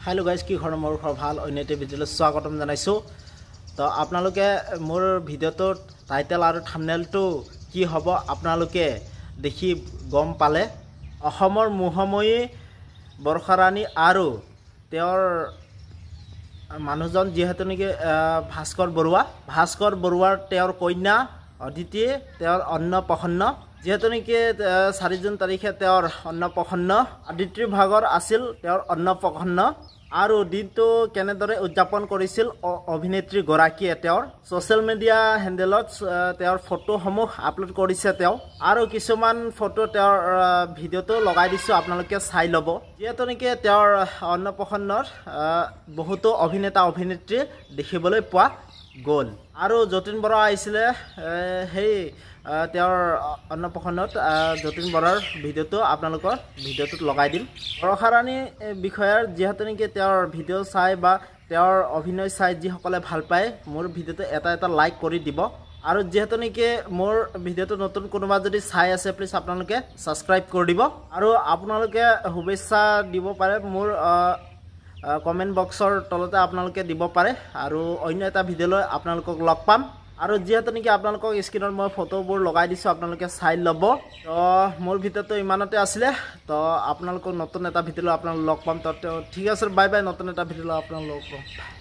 hello guys की खबर मोर खबर ভাল অন্য এটা ভিডিঅ'লৈ স্বাগতম জনাইছো তো আপোনালোকে মোৰ ভিডিঅ'টোৰ টাইটেল আৰু থাম্বনেইলটো কি হ'ব আপোনালোকে দেখি গম পালে অসমৰ মুহময়ী বৰষাৰাণী আৰু তেওঁৰ মানুহজন যেহেতু নেকি ভাস্কৰ বৰুৱাৰ তেওঁৰ কন্যা অদিতি তেওঁৰ অন্নপ্ৰসন্ন যেহেতু নেকি 4 জুন তাৰিখে তেওঁৰ অন্নপ্ৰসন্ন অদিতিৰ ভাগৰ আছিল তেওঁৰ অন্নপ্ৰসন্ন আৰু দিনটো কেনেদৰে উদযাপন কৰিছিল অভিনেত্ৰী গৰাকীয়ে তেওঁৰ সোশ্যাল মিডিয়া হেণ্ডেলত তেওঁৰ ফটোসমূহ আপলোড কৰিছে তেওঁ আৰু কিছুমান ফটো তেওঁৰ ভিডিঅ'টো লগাই দিছো আপোনালোকে চাই ল'ব যেহেতু নেকি তেওঁৰ অন্নপ্ৰসন্নৰ বহুতো অভিনেতা অভিনেত্ৰী দেখিবলৈ পোৱা গ'ল আৰু যতীন বৰা আহিছিলে হেই তেওঁৰ অন্নপ্ৰসন্নত যতীন বৰাৰ ভিডিঅ'টো আপোনালোকৰ ভিডিঅ'টোত লগাই দিম বৰষাৰাণী বিষয়ৰ যেহেতু নেকি তেওঁৰ ভিডিঅ' চাই বা তেওঁৰ অভিনয় চাই যিসকলে ভাল পায় মোৰ ভিডিঅ'টো এটা লাইক কৰি দিব আৰু যেহেতু নেকি মোৰ ভিডিঅ'টো নতুন কোনোবা যদি চাই আছে প্লিজ আপোনালোকে সাবস্ক্ৰাইব কৰি দিব আৰু আপোনালোকে শুভেচ্ছা দিব পাৰে মোৰ কমেন্ট বক্সৰ তলতে আপোনালোকে দিব পাৰে আৰু অন্য এটা ভিডিঅ'লৈ আপোনালোকক লগ পাম আৰু যেহেতু নেকি আপোনালোকক স্ক্ৰীনত মই ফটোবোৰ লগাই দিছো আপোনালোকে চাই ল'ব তো মোৰ ভিডিঅ'টো ইমানতে আছিলে তো আপোনালোকক নতুন এটা ভিডিঅ'লৈ আপোনালোক লগ পাম তো ঠিক আছে বাই বাই নতুন এটা ভিডিঅ'লৈ আপোনালোক লগ পাম